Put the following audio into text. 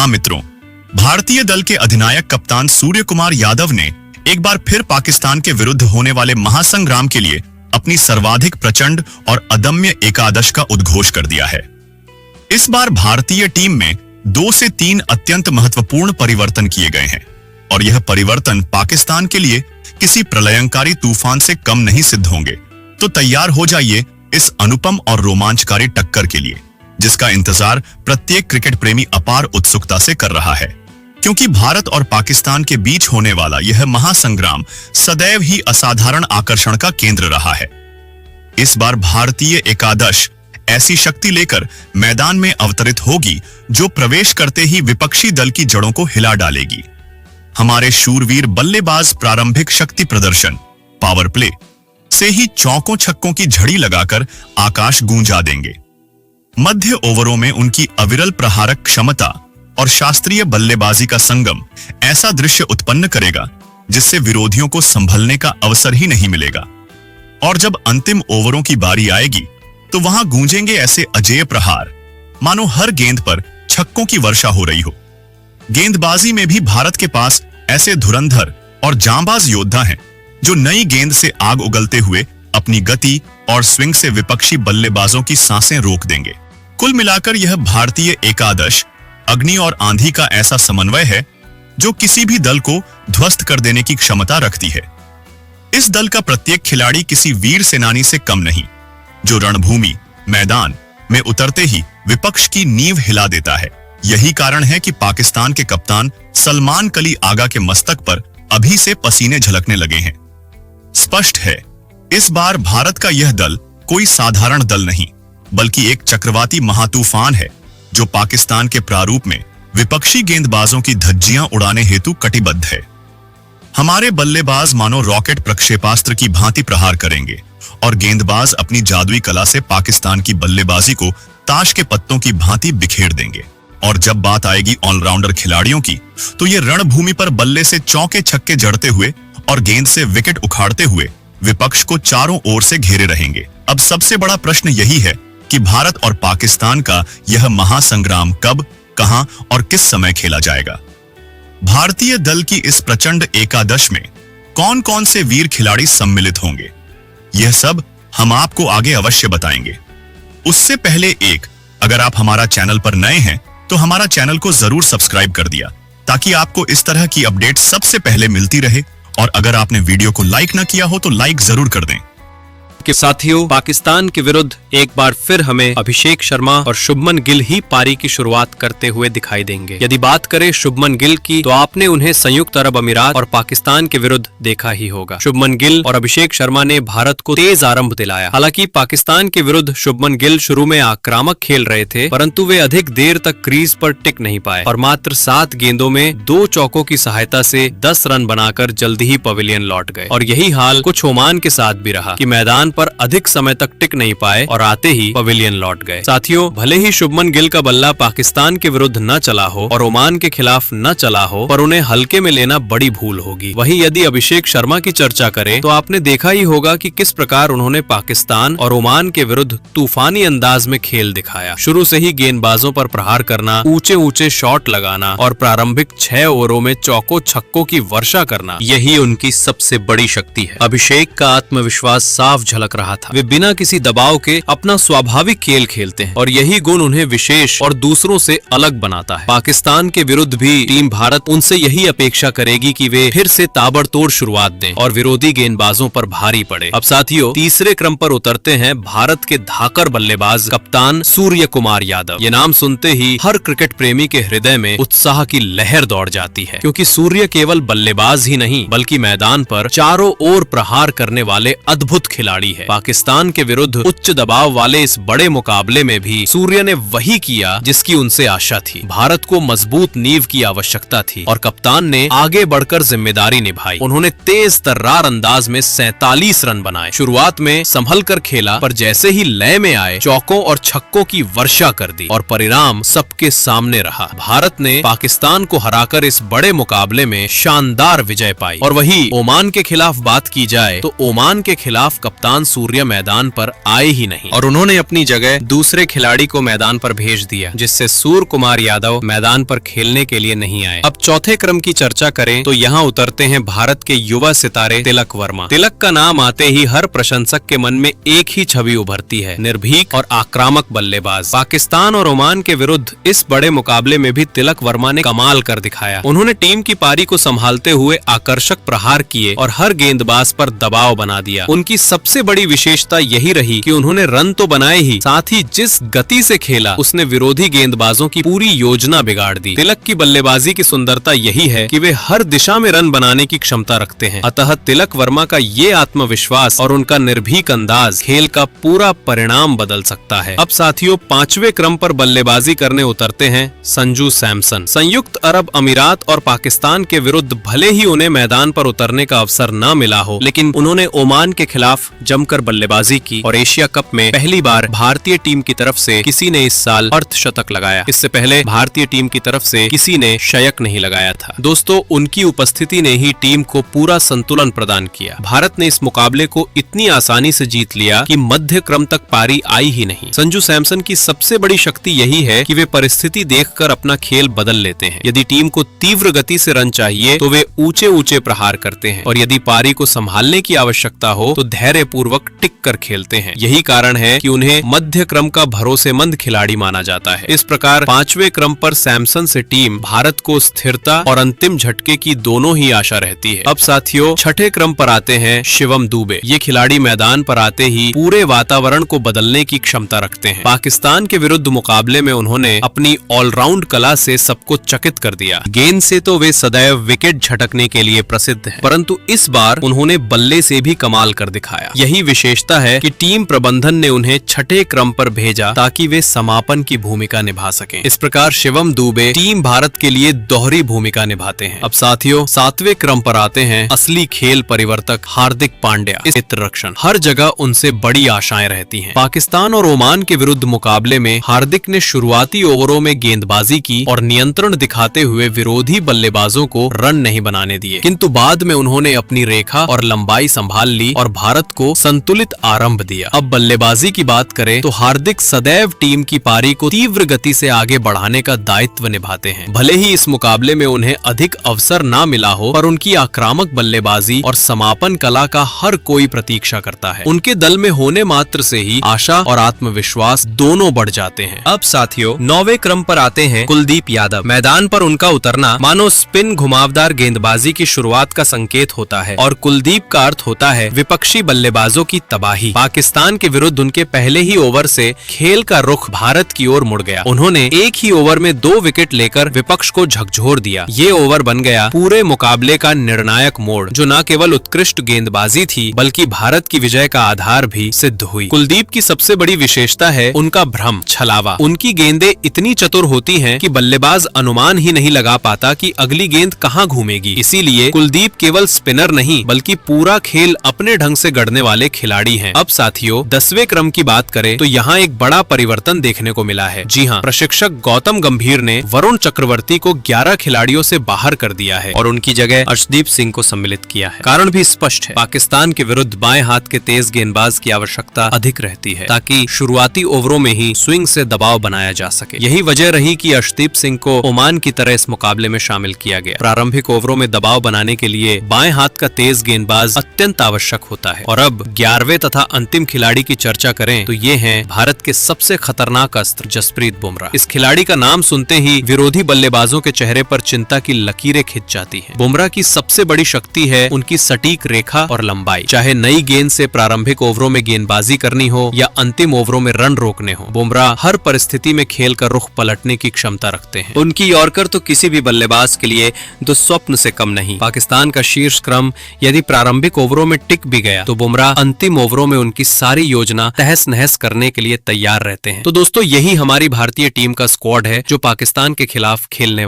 हाँ मित्रों, भारतीय दल के अधिनायक कप्तान सूर्य कुमार यादव ने एक बार फिर पाकिस्तान के विरुद्ध होने वाले महासंग्राम के लिए अपनी सर्वाधिक प्रचंड और अदम्य एकादश का उद्घोष कर दिया है। इस बार भारतीय टीम में 2 से 3 अत्यंत महत्वपूर्ण परिवर्तन किए गए हैं और यह परिवर्तन पाकिस्तान के लिए किसी प्रलयंकारी तूफान से कम नहीं सिद्ध होंगे। तो तैयार हो जाइए इस अनुपम और रोमांचकारी टक्कर के लिए, जिसका इंतजार प्रत्येक क्रिकेट प्रेमी अपार उत्सुकता से कर रहा है, क्योंकि भारत और पाकिस्तान के बीच होने वाला यह महासंग्राम सदैव ही असाधारण आकर्षण का केंद्र रहा है। इस बार भारतीय एकादश ऐसी शक्ति लेकर मैदान में अवतरित होगी जो प्रवेश करते ही विपक्षी दल की जड़ों को हिला डालेगी। हमारे शूरवीर बल्लेबाज प्रारंभिक शक्ति प्रदर्शन, पावर प्ले से ही चौकों छक्कों की झड़ी लगाकर आकाश गूंजा देंगे। मध्य ओवरों में उनकी अविरल प्रहारक क्षमता और शास्त्रीय बल्लेबाजी का संगम ऐसा दृश्य उत्पन्न करेगा जिससे विरोधियों को संभलने का अवसर ही नहीं मिलेगा। और जब अंतिम ओवरों की बारी आएगी तो वहां गूंजेंगे ऐसे अजेय प्रहार मानो हर गेंद पर छक्कों की वर्षा हो रही हो। गेंदबाजी में भी भारत के पास ऐसे धुरंधर और जांबाज योद्धा हैं जो नई गेंद से आग उगलते हुए अपनी गति और स्विंग से विपक्षी बल्लेबाजों की सांसें रोक देंगे। कुल मिलाकर यह भारतीय एकादश अग्नि और आंधी का ऐसा समन्वय है जो किसी भी दल को ध्वस्त कर देने की क्षमता रखती है। इस दल का प्रत्येक खिलाड़ी किसी वीर सेनानी से कम नहीं, जो रणभूमि मैदान में उतरते ही विपक्ष की नींव हिला देता है। यही कारण है कि पाकिस्तान के कप्तान सलमान कली आगा के मस्तक पर अभी से पसीने झलकने लगे हैं। स्पष्ट है, इस बार भारत का यह दल कोई साधारण दल नहीं, बल्कि एक चक्रवाती महातूफान है जो पाकिस्तान के प्रारूप में विपक्षी गेंदबाजों की धज्जियां उड़ाने हेतु कटिबद्ध है। हमारे बल्लेबाज मानो रॉकेट प्रक्षेपास्त्र की भांति प्रहार करेंगे और गेंदबाज अपनी जादुई कला से पाकिस्तान की बल्लेबाजी को ताश के पत्तों की भांति बिखेर देंगे। और जब बात आएगी ऑलराउंडर खिलाड़ियों की, तो ये रणभूमि पर बल्ले से चौके छक्के जड़ते हुए और गेंद से विकेट उखाड़ते हुए विपक्ष को चारों ओर से घेरे रहेंगे। अब सबसे बड़ा प्रश्न यही है कि भारत और पाकिस्तान का यह महासंग्राम कब, कहां और किस समय खेला जाएगा। भारतीय दल की इस प्रचंड एकादश में कौन कौन से वीर खिलाड़ी सम्मिलित होंगे, यह सब हम आपको आगे अवश्य बताएंगे। उससे पहले अगर आप हमारा चैनल पर नए हैं तो हमारा चैनल को जरूर सब्सक्राइब कर दिया, ताकि आपको इस तरह की अपडेट सबसे पहले मिलती रहे। और अगर आपने वीडियो को लाइक न किया हो तो लाइक जरूर कर दें। के साथियों, पाकिस्तान के विरुद्ध एक बार फिर हमें अभिषेक शर्मा और शुभमन गिल ही पारी की शुरुआत करते हुए दिखाई देंगे। यदि बात करें शुभमन गिल की, तो आपने उन्हें संयुक्त अरब अमीरात और पाकिस्तान के विरुद्ध देखा ही होगा। शुभमन गिल और अभिषेक शर्मा ने भारत को तेज आरंभ दिलाया। हालांकि पाकिस्तान के विरुद्ध शुभमन गिल शुरू में आक्रामक खेल रहे थे, परंतु वे अधिक देर तक क्रीज पर टिक नहीं पाए और मात्र 7 गेंदों में 2 चौकों की सहायता से 10 रन बनाकर जल्दी ही पवेलियन लौट गए। और यही हाल कुछ ओमान के साथ भी रहा कि मैदान पर अधिक समय तक टिक नहीं पाए और आते ही पवेलियन लौट गए। साथियों, भले ही शुभमन गिल का बल्ला पाकिस्तान के विरुद्ध न चला हो और ओमान के खिलाफ न चला हो, पर उन्हें हल्के में लेना बड़ी भूल होगी। वहीं यदि अभिषेक शर्मा की चर्चा करें तो आपने देखा ही होगा कि किस प्रकार उन्होंने पाकिस्तान और ओमान के विरुद्ध तूफानी अंदाज में खेल दिखाया। शुरू से ही गेंदबाजों पर प्रहार करना, ऊंचे ऊंचे शॉट लगाना और प्रारंभिक 6 ओवरों में चौकों छक्कों की वर्षा करना, यही उनकी सबसे बड़ी शक्ति है। अभिषेक का आत्मविश्वास साफ झलक रहा था। वे बिना किसी दबाव के अपना स्वाभाविक खेल खेलते हैं और यही गुण उन्हें विशेष और दूसरों से अलग बनाता है। पाकिस्तान के विरुद्ध भी टीम भारत उनसे यही अपेक्षा करेगी कि वे फिर से ताबड़तोड़ शुरुआत दें और विरोधी गेंदबाजों पर भारी पड़े। अब साथियों, तीसरे क्रम पर उतरते हैं भारत के धाकड़ बल्लेबाज कप्तान सूर्य कुमार यादव। ये नाम सुनते ही हर क्रिकेट प्रेमी के हृदय में उत्साह की लहर दौड़ जाती है, क्योंकि सूर्य केवल बल्लेबाज ही नहीं बल्कि मैदान पर चारों ओर प्रहार करने वाले अद्भुत खिलाड़ी है। पाकिस्तान के विरुद्ध उच्च दबाव वाले इस बड़े मुकाबले में भी सूर्य ने वही किया जिसकी उनसे आशा थी। भारत को मजबूत नींव की आवश्यकता थी और कप्तान ने आगे बढ़कर जिम्मेदारी निभाई। उन्होंने तेज तर्रार अंदाज में 47 रन बनाए। शुरुआत में संभल कर खेला, पर जैसे ही लय में आए चौकों और छक्कों की वर्षा कर दी और परिणाम सबके सामने रहा। भारत ने पाकिस्तान को हराकर इस बड़े मुकाबले में शानदार विजय पाई। और वही ओमान के खिलाफ बात की जाए तो ओमान के खिलाफ कप्तान कप्तान सूर्य मैदान पर आए ही नहीं और उन्होंने अपनी जगह दूसरे खिलाड़ी को मैदान पर भेज दिया, जिससे सूर्य कुमार यादव मैदान पर खेलने के लिए नहीं आए। अब चौथे क्रम की चर्चा करें तो यहाँ उतरते हैं भारत के युवा सितारे तिलक वर्मा। तिलक का नाम आते ही हर प्रशंसक के मन में एक ही छवि उभरती है, निर्भीक और आक्रामक बल्लेबाज। पाकिस्तान और ओमान के विरुद्ध इस बड़े मुकाबले में भी तिलक वर्मा ने कमाल कर दिखाया। उन्होंने टीम की पारी को संभालते हुए आकर्षक प्रहार किए और हर गेंदबाज पर दबाव बना दिया। उनकी सबसे बड़ी विशेषता यही रही कि उन्होंने रन तो बनाए ही, साथ ही जिस गति से खेला उसने विरोधी गेंदबाजों की पूरी योजना बिगाड़ दी। तिलक की बल्लेबाजी की सुंदरता यही है कि वे हर दिशा में रन बनाने की क्षमता रखते हैं। अतः तिलक वर्मा का ये आत्मविश्वास और उनका निर्भीक अंदाज खेल का पूरा परिणाम बदल सकता है। अब साथियों, 5वें क्रम पर बल्लेबाजी करने उतरते हैं संजू सैमसन। संयुक्त अरब अमीरात और पाकिस्तान के विरुद्ध भले ही उन्हें मैदान पर उतरने का अवसर न मिला हो, लेकिन उन्होंने ओमान के खिलाफ जमकर बल्लेबाजी की और एशिया कप में पहली बार भारतीय टीम की तरफ से किसी ने इस साल अर्धशतक लगाया। इससे पहले भारतीय टीम की तरफ से किसी ने शतक नहीं लगाया था। दोस्तों, उनकी उपस्थिति ने ही टीम को पूरा संतुलन प्रदान किया। भारत ने इस मुकाबले को इतनी आसानी से जीत लिया कि मध्य क्रम तक पारी आई ही नहीं। संजू सैमसन की सबसे बड़ी शक्ति यही है कि वे परिस्थिति देखकर अपना खेल बदल लेते हैं। यदि टीम को तीव्र गति से रन चाहिए तो वे ऊंचे ऊंचे प्रहार करते हैं और यदि पारी को संभालने की आवश्यकता हो तो धैर्य पूर्वक टिक कर खेलते हैं। यही कारण है कि उन्हें मध्य क्रम का भरोसेमंद खिलाड़ी माना जाता है। इस प्रकार 5वें क्रम पर सैमसन से टीम भारत को स्थिरता और अंतिम झटके की दोनों ही आशा रहती है। अब साथियों, 6ठे क्रम पर आते हैं शिवम दुबे। ये खिलाड़ी मैदान पर आते ही पूरे वातावरण को बदलने की क्षमता रखते हैं। पाकिस्तान के विरुद्ध मुकाबले में उन्होंने अपनी ऑलराउंड कला से सबको चकित कर दिया। गेंद से तो वे सदैव विकेट झटकने के लिए प्रसिद्ध हैं, परंतु इस बार उन्होंने बल्ले से भी कमाल कर दिखाया। यही विशेषता है कि टीम प्रबंधन ने उन्हें 6ठे क्रम पर भेजा ताकि वे समापन की भूमिका निभा सकें। इस प्रकार शिवम दुबे टीम भारत के लिए दोहरी भूमिका निभाते हैं। अब साथियों, 7वें क्रम पर आते हैं असली खेल परिवर्तक हार्दिक पांड्या। इस रक्षण हर जगह उनसे बड़ी आशाएं रहती हैं। पाकिस्तान और ओमान के विरुद्ध मुकाबले में हार्दिक ने शुरुआती ओवरों में गेंदबाजी की और नियंत्रण दिखाते हुए विरोधी बल्लेबाजों को रन नहीं बनाने दिए, किंतु बाद में उन्होंने अपनी रेखा और लंबाई संभाल ली और भारत को संतुलित आरंभ दिया। अब बल्लेबाजी की बात करें तो हार्दिक सदैव टीम की पारी को तीव्र गति से आगे बढ़ाने का दायित्व निभाते हैं। भले ही इस मुकाबले में उन्हें अधिक अवसर ना मिला हो, पर उनकी आक्रामक बल्लेबाजी और समापन कला का हर कोई प्रतीक्षा करता है। उनके दल में होने मात्र से ही आशा और आत्मविश्वास दोनों बढ़ जाते हैं। अब साथियों, 9वें क्रम पर आते हैं कुलदीप यादव। मैदान पर उनका उतरना मानो स्पिन घुमावदार गेंदबाजी की शुरुआत का संकेत होता है और कुलदीप का अर्थ होता है विपक्षी बल्लेबाजों की तबाही। पाकिस्तान के विरुद्ध उनके पहले ही ओवर से खेल का रुख भारत की ओर मुड़ गया। उन्होंने एक ही ओवर में 2 विकेट लेकर विपक्ष को झकझोर दिया। ये ओवर बन गया पूरे मुकाबले का निर्णायक मोड़, जो न केवल उत्कृष्ट गेंदबाजी थी बल्कि भारत की विजय का आधार भी सिद्ध हुई। कुलदीप की सबसे बड़ी विशेषता है उनका भ्रम, छलावा। उनकी गेंदें इतनी चतुर होती हैं कि बल्लेबाज अनुमान ही नहीं लगा पाता कि अगली गेंद कहां घूमेगी। इसीलिए कुलदीप केवल स्पिनर नहीं बल्कि पूरा खेल अपने ढंग से गढ़ने वाले खिलाड़ी हैं। अब साथियों, 10वें क्रम की बात करें तो यहाँ एक बड़ा परिवर्तन देखने को मिला है। जी हाँ, प्रशिक्षक गौतम गंभीर ने वरुण चक्रवर्ती को 11 खिलाड़ियों से बाहर कर दिया है और उनकी जगह अर्शदीप सिंह को सम्मिलित किया है। कारण भी स्पष्ट है, पाकिस्तान के विरुद्ध बाएं हाथ के तेज गेंदबाज की आवश्यकता अधिक रहती है ताकि शुरुआती ओवरों में ही स्विंग से दबाव बनाया जा सके। यही वजह रही कि अर्शदीप सिंह को ओमान की तरह इस मुकाबले में शामिल किया गया। प्रारंभिक ओवरों में दबाव बनाने के लिए बाएं हाथ का तेज गेंदबाज अत्यंत आवश्यक होता है। और अब 11वें तथा अंतिम खिलाड़ी की चर्चा करें तो ये हैं भारत के सबसे खतरनाक अस्त्र जसप्रीत बुमराह। इस खिलाड़ी का नाम सुनते ही विरोधी बल्लेबाजों के चेहरे पर चिंता की लकीरें खिंच जाती हैं। बुमराह की सबसे बड़ी शक्ति है उनकी सटीक रेखा और लंबाई। चाहे नई गेंद से प्रारंभिक ओवरों में गेंदबाजी करनी हो या अंतिम ओवरों में रन रोकने हो, बुमराह हर परिस्थिति में खेल का रुख पलटने की क्षमता रखते हैं। उनकी यॉर्कर तो किसी भी बल्लेबाज के लिए दुस्वप्न से कम नहीं। पाकिस्तान का शीर्ष क्रम यदि प्रारंभिक ओवरों में टिक भी गया तो बुमराह अंतिम ओवरों में उनकी सारी योजना तहस नहस करने के लिए तैयार रहते हैं। तो दोस्तों, यही हमारी भारतीय टीम का स्क्वाड है जो पाकिस्तान के खिलाफ खेलने